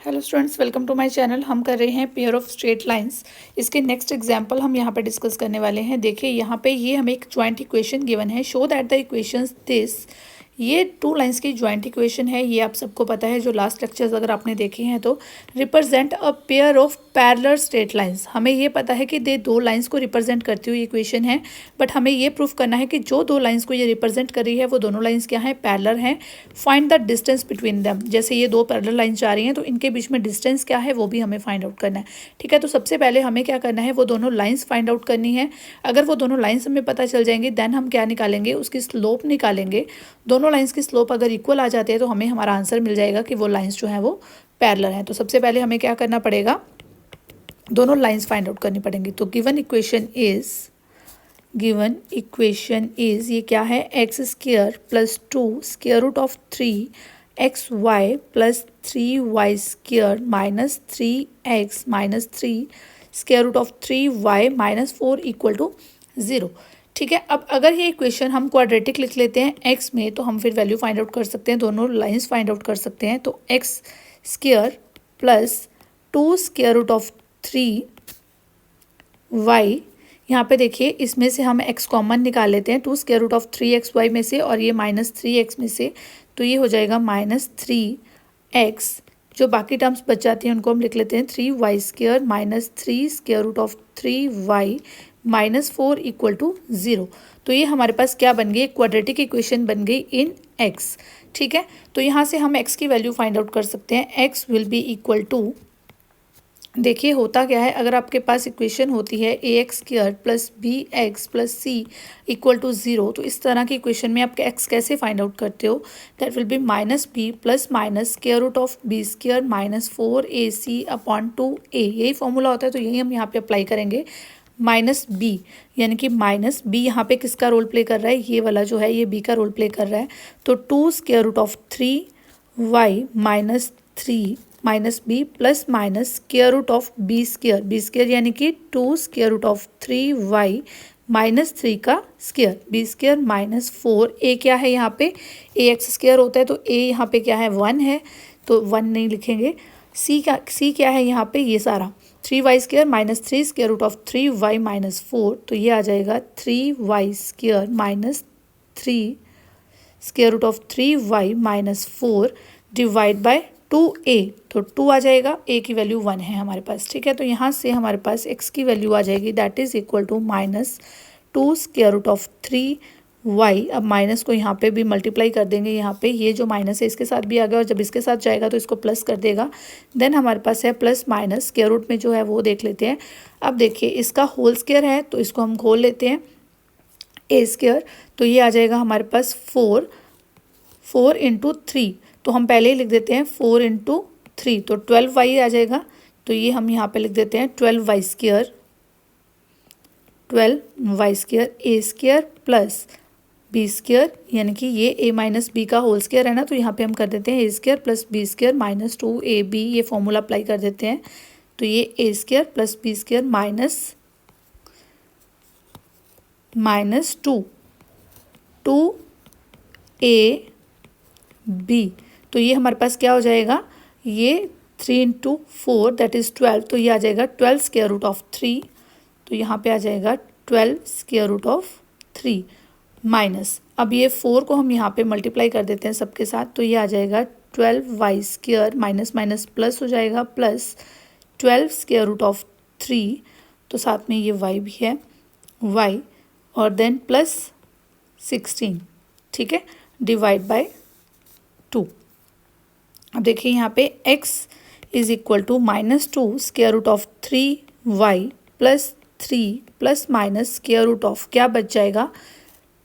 Hello students, welcome to my channel. हम कर रहे हैं पेयर ऑफ स्ट्रेट लाइंस। इसके नेक्स्ट एग्जांपल हम यहाँ पे डिस्कस करने वाले हैं। देखिए यहाँ पे ये हमें एक ज्वाइंट इक्वेशन गिवन है। Show that the equations this, ये टू लाइंस की ज्वाइंट इक्वेशन है। ये आप सबको पता है, जो लास्ट लेक्चर्स अगर आपने देखे हैं तो। Represent a pair of parallel straight lines, हमें ये पता है कि ये दो लाइंस को रिप्रेजेंट करती हुई इक्वेशन है। बट हमें ये प्रूफ करना है कि जो दो लाइंस को ये रिप्रेजेंट कर रही है वो दोनों लाइंस क्या हैं, पैरेलल हैं। Find the distance between them, जैसे ये दो पैरेलल लाइंस जा रही हैं तो इनके बीच में डिस्टेंस क्या है वो भी हमें फाइंड आउट करना है। ठीक है, तो सबसे पहले हमें क्या करना है, वो दोनों लाइंस फाइंड आउट करनी है। अगर वो दोनों लाइंस हमें पता चल जाएंगी देन हम क्या निकालेंगे, उसकी स्लोप निकालेंगे। दोनों लाइंस की स्लोप अगर इक्वल आ जाती है तो हमें हमारा आंसर मिल जाएगा कि वो लाइंस जो है वो पैरेलल हैं। तो सबसे पहले हमें क्या करना पड़ेगा, दोनों लाइंस फाइंड आउट करनी पड़ेंगी। तो गिवन इक्वेशन इज ये क्या है, x square plus 2 square root of 3 XY plus 3Y square minus 3X minus 3 square root of 3Y minus 4 equal to 0। ठीक है, अब अगर ये इक्वेशन हम क्वाड्रेटिक लिख लेते हैं एक्स में तो हम फिर वैल्यू फाइंड आउट कर सकते हैं, दोनों लाइंस फाइंड आउट कर सकते हैं। तो x square plus 2 square root of 3y, यहाँ पे देखिए इसमें से हम x कॉमन निकाल लेते हैं, 2 स्क्वायर रूट ऑफ 3xy में से और ये माइनस 3x में से, तो ये हो जाएगा माइनस 3x। जो बाकी टर्म्स बच जाती हैं उनको हम लिख लेते हैं 3y square minus 3 square root of 3y minus 4 equal to 0। तो ये हमारे पास क्या बन गई, क्वाड्रेटिक इक्वेशन बन गई इन x। ठीक है, तो यहाँ से हम x की वैल्यू फाइंड आउट कर सकते हैं। x will be equal to, देखिए होता क्या है, अगर आपके पास इक्वेशन होती है ax square plus bx plus c equal to 0, तो इस तरह की इक्वेशन में आप x कैसे फाइंड आउट करते हो, that will be minus b plus minus square root of b square minus 4ac upon 2a। यही फॉर्मूला होता है, तो यही हम यहाँ पे अप्लाई करेंगे। माइनस b यानी कि माइनस b यहाँ पे किसका रोल प्ले कर रहा है, ये वाला जो है ये b का रोल प्ले कर रहा है। तो 2 square root of 3y minus 3 minus b plus minus square root of b square यानी कि 2 square root of 3y minus 3 का स्क्वायर, बी स्क्वायर माइनस 4। ए क्या है यहाँ पे, ए एक्स स्क्वायर होता है तो ए यहाँ पे क्या है 1 है, तो 1 नहीं लिखेंगे। सी क्या है यहाँ पे, ये सारा 3y square minus 3 square root of 3y minus 4, तो ये आ जाएगा 3y square minus 3 square root of 3y minus 4 divide by 2a, तो 2 आ जाएगा, a की वैल्यू 1 है हमारे पास। ठीक है, तो यहाँ से हमारे पास x की वैल्यू आ जाएगी that is equal to minus 2 square root of 3y। अब माइनस को यहाँ पे भी मल्टीप्लाई कर देंगे, यहाँ पे ये जो माइनस है इसके साथ भी आ गया और जब इसके साथ जाएगा तो इसको प्लस कर देगा। देन हमारे पास है प्लस माइनस स्क्वायर रूट में जो है वो देख लेते हैं। अब देखिए इसका होल स्क्वायर है तो इसको हम खोल लेते हैं, a स्क्वायर, तो ये आ जाएगा हमारे पास 4 इंटू 3, तो हम पहले ही लिख देते हैं 4 इंटू 3, तो 12y आ जाएगा। तो ये हम यहाँ पे लिख देते हैं 12y square a square plus b square, यानी कि ये a माइनस बी का होल स्क्वायर है ना, तो यहाँ पे हम कर देते हैं a square plus b square minus 2ab, ये फॉर्मूला अप्लाई कर देते हैं। तो ये a square plus b square minus 2ab, तो ये हमारे पास क्या हो जाएगा, ये 3 इंटू 4 दैट इज़ 12, तो ये आ जाएगा 12 स्क्वायर रूट ऑफ 3, तो यहाँ पे आ जाएगा 12 स्क्वायर रूट ऑफ 3 माइनस, अब ये 4 को हम यहाँ पे मल्टीप्लाई कर देते हैं सबके साथ, तो ये आ जाएगा 12y square minus minus plus हो जाएगा प्लस 12 स्क्वायर रूट ऑफ 3, तो साथ में ये y भी है y, और देन प्लस 16। ठीक है, डिवाइड बाय 2। अब देखिए यहाँ पे x is equal to minus 2 square root of 3y plus 3 plus minus square root of क्या बच जाएगा,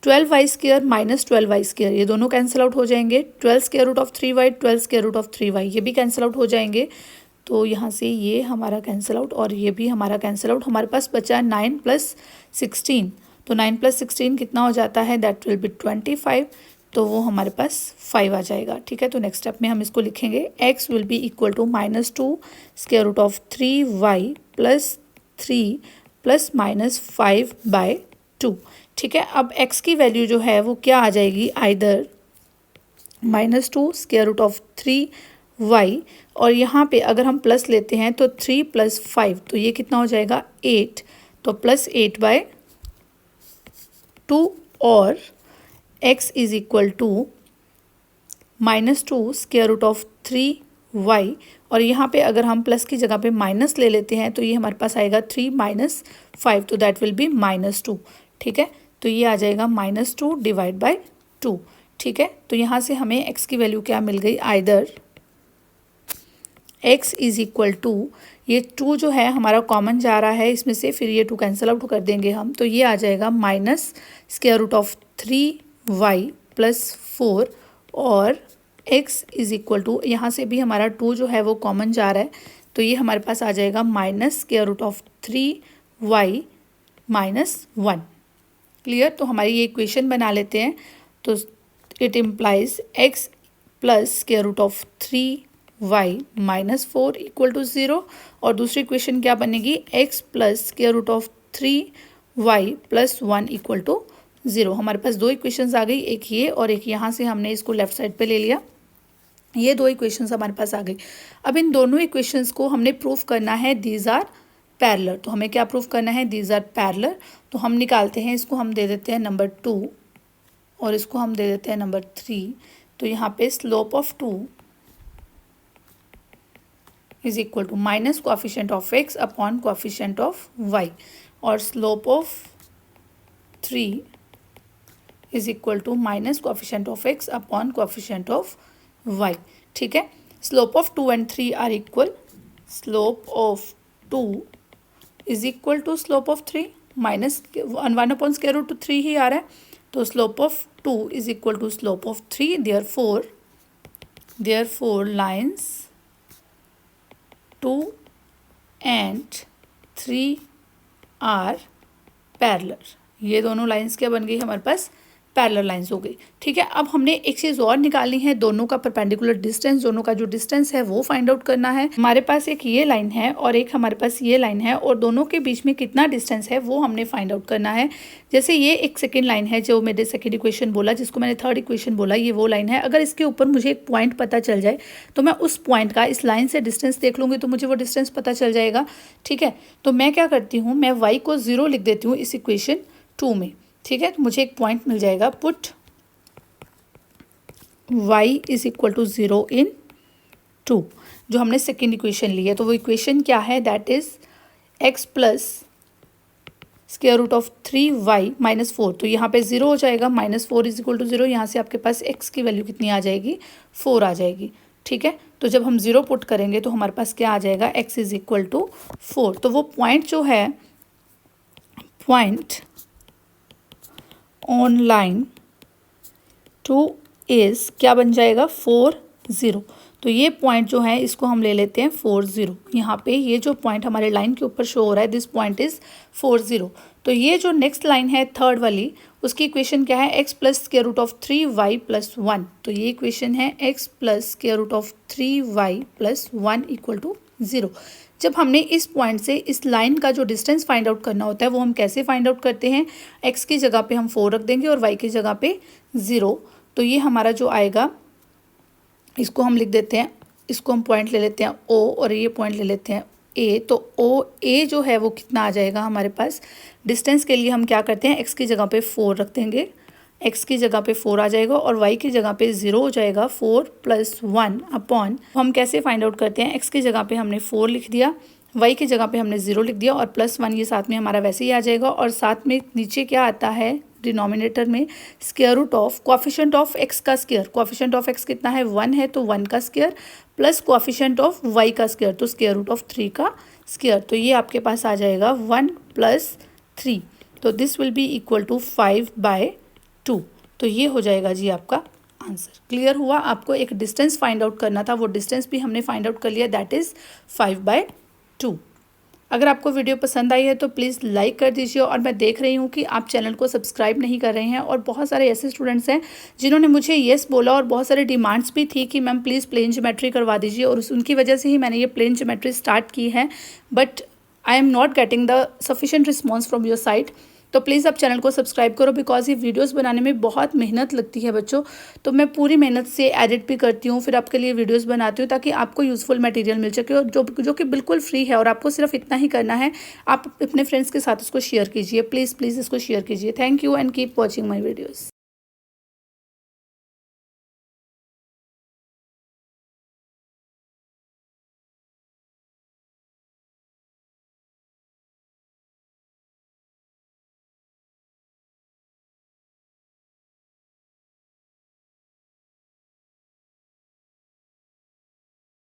12y square minus 12y square, ये दोनों कैंसिल आउट हो जाएंगे। 12 square root of 3y 12 square root of 3y ये भी कैंसिल आउट हो जाएंगे, तो यहाँ से ये हमारा कैंसिल आउट और ये भी हमारा कैंसिल आउट। हमारे पास बचा 9 प्लस 16, तो 9 प्लस 16 कितना हो जाता है, दैट विल बी 25, तो वो हमारे पास 5 आ जाएगा। ठीक है, तो नेक्स्ट स्टेप में हम इसको लिखेंगे, x will be equal to minus 2 square root of 3y plus 3 plus minus 5 by 2। ठीक है, अब x की वैल्यू जो है वो क्या आ जाएगी, either -2 square root of 3 y, और यहाँ पे अगर हम प्लस लेते हैं तो 3 + 5, तो ये कितना हो जाएगा 8, तो +8/2, और x is equal to -2 square root of 3y, और यहाँ पे अगर हम प्लस की जगह पे माइनस ले लेते हैं तो ये हमारे पास आएगा 3 - 5, तो दैट विल बी -2। ठीक है, तो ये आ जाएगा -2 / 2। ठीक है, तो यहाँ से हमें x की वैल्यू क्या मिल गई, either x is equal to, ये 2 जो है हमारा कॉमन जा रहा है इसमें से, फिर ये 2 कैंसिल आउट कर देंगे हम, तो ये आ जाएगा -√3y + 4, और x इज इक्वल टू, यहाँ से भी हमारा 2 जो है वो कॉमन जा रहा है, तो ये हमारे पास आ जाएगा -√3y - 1। क्लियर, तो हमारी ये इक्वेशन बना लेते हैं। तो इट इम्प्लाइज x + √3y - 4 = 0, और दूसरी इक्वेशन क्या बनेगी, x + √3y + 1 = 0। हमारे पास 2 इक्वेशंस आ गई, एक ये और एक यहाँ से हमने इसको लेफ्ट साइड पे ले लिया, ये 2 इक्वेशंस हमारे पास आ गई। अब इन दोनों इक्वेशंस को हमने प्रूफ करना है दीज आर पैरेलल, तो हमें क्या प्रूफ करना है, दीज आर पैरेलल। तो हम निकालते हैं, इसको हम दे देते हैं नंबर 2 और इसको हम दे देते हैं नंबर 3। तो यहाँ पे slope of 2 is equal to minus coefficient of x upon coefficient of y, और slope of 3 is equal to minus coefficient of x upon coefficient of y। ठीक है, slope of 2 and 3 are equal, slope of 2 is equal to slope of 3 minus 1/√3 ही आ रहा है, तो slope of 2 is equal to slope of 3, therefore lines 2 and 3 are parallel. ये दोनों lines क्या बन गई हमारे पास, पैरेलल लाइंस हो गई। ठीक है, अब हमने एक चीज़ और निकालनी है, दोनों का परपेंडिकुलर डिस्टेंस, दोनों का जो डिस्टेंस है वो फाइंड आउट करना है। हमारे पास एक ये लाइन है और एक हमारे पास ये लाइन है, और दोनों के बीच में कितना डिस्टेंस है वो हमने फाइंड आउट करना है। जैसे ये एक सेकेंड लाइन है जो मैंने सेकेंड इक्वेशन बोला, जिसको मैंने थर्ड इक्वेशन बोला, ये वो लाइन है। अगर इसके ऊपर मुझे एक पॉइंट पता चल जाए तो मैं उस पॉइंट का इस लाइन से डिस्टेंस देख लूँगी तो मुझे वो डिस्टेंस पता चल जाएगा। ठीक है, तो मैं क्या करती हूँ, मैं y को 0 लिख देती हूँ इस इक्वेशन 2 में। ठीक है, तो मुझे एक पॉइंट मिल जाएगा, put y is equal to 0 in 2, जो हमने सेकेंड इक्वेशन ली है। तो वो इक्वेशन क्या है, दैट इज x + √3y - 4, तो यहाँ पे 0 हो जाएगा, -4 इज इक्वल टू 0, यहाँ से आपके पास x की वैल्यू कितनी आ जाएगी, 4 आ जाएगी। ठीक है, तो जब हम 0 पुट करेंगे तो हमारे पास क्या आ जाएगा, x इज इक्वल टू 4। तो वो पॉइंट जो है, पॉइंट ऑन लाइन 2 इज क्या बन जाएगा, 4 0। तो ये पॉइंट जो है इसको हम ले लेते हैं 4 0। यहाँ पे ये जो पॉइंट हमारे लाइन के ऊपर शो हो रहा है, दिस पॉइंट इज 4 0। तो ये जो नेक्स्ट लाइन है थर्ड वाली, उसकी इक्वेशन क्या है, x + √3y + 1। तो ये इक्वेशन है x + √3y + 1 = 0। जब हमने इस पॉइंट से इस लाइन का जो डिस्टेंस फाइंड आउट करना होता है वो हम कैसे फाइंड आउट करते हैं, x की जगह पे हम 4 रख देंगे और y की जगह पे 0। तो ये हमारा जो आएगा, इसको हम लिख देते हैं, इसको हम पॉइंट ले लेते हैं O और ये पॉइंट ले लेते हैं A। तो OA जो है वो कितना आ जाएगा हमारे पास, डिस्टेंस के लिए हम क्या करते हैं, x की जगह पे 4 रख देंगे, x की जगह पे 4 आ जाएगा और y की जगह पे 0 हो जाएगा, 4 + 1 अपॉन, हम कैसे फाइंड आउट करते हैं, x की जगह पे हमने 4 लिख दिया, y की जगह पे हमने 0 लिख दिया, और +1 ये साथ में हमारा वैसे ही आ जाएगा, और साथ में नीचे क्या आता है डिनोमिनेटर में, square root of coefficient of x का स्क्वायर। कोएफिशिएंट ऑफ x कितना है, 1 है, तो 1 का square plus coefficient of y का स्क्वायर, तो स्क्वायर रूट ऑफ 3 का स्क्वायर। तो ये आपके पास आ जाएगा 1 + 3, तो this will be equal to 5/2। तो ये हो जाएगा जी आपका आंसर। क्लियर हुआ, आपको एक डिस्टेंस फाइंड आउट करना था, वो डिस्टेंस भी हमने फाइंड आउट कर लिया, दैट इज़ 5/2। अगर आपको वीडियो पसंद आई है तो प्लीज़ लाइक कर दीजिए, और मैं देख रही हूँ कि आप चैनल को सब्सक्राइब नहीं कर रहे हैं, और बहुत सारे ऐसे स्टूडेंट्स हैं जिन्होंने मुझे येस बोला, और बहुत सारे डिमांड्स भी थी कि मैम प्लीज़ प्लेन ज्योमेट्री करवा दीजिए, और उनकी वजह से ही मैंने ये प्लेन ज्योमेट्री स्टार्ट की है, but I am not getting the sufficient response from your side. तो प्लीज़ आप चैनल को सब्सक्राइब करो, बिकॉज ये वीडियोस बनाने में बहुत मेहनत लगती है बच्चों। तो मैं पूरी मेहनत से एडिट भी करती हूँ, फिर आपके लिए वीडियोस बनाती हूँ ताकि आपको यूज़फुल मटेरियल मिल सके, और जो कि बिल्कुल फ्री है। और आपको सिर्फ इतना ही करना है, आप अपने फ्रेंड्स के साथ इसको शेयर कीजिए, प्लीज़ प्लीज़ इसको शेयर कीजिए। Thank you and keep watching my videos.